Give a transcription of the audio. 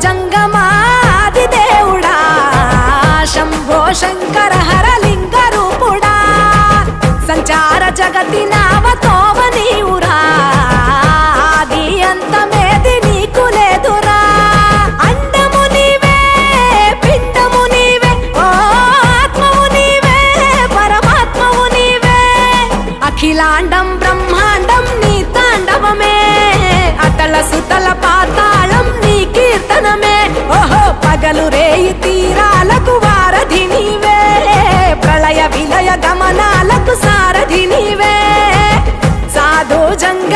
జంగమాది దేవుడా శంభో శంకర హరలింగ రూపుడా సంచార జగతి నావతోవ నీవురా ఆది అంతమేది నీకు లేదురా అండము నీవే పిండము నీవే ఓ ఆత్మవు నీవే పరమాత్మవు నీవే అఖిలాండం బ్రహ్మాండం నీ తాండవమే అతల సుతల పాతాళం నీ కీర్తనమే ఓహో పగలు రేయి తీరాలకు వారధి నీవే ప్రళయ విలయ గమనాలకు సారథి నీవే సాధు జంగ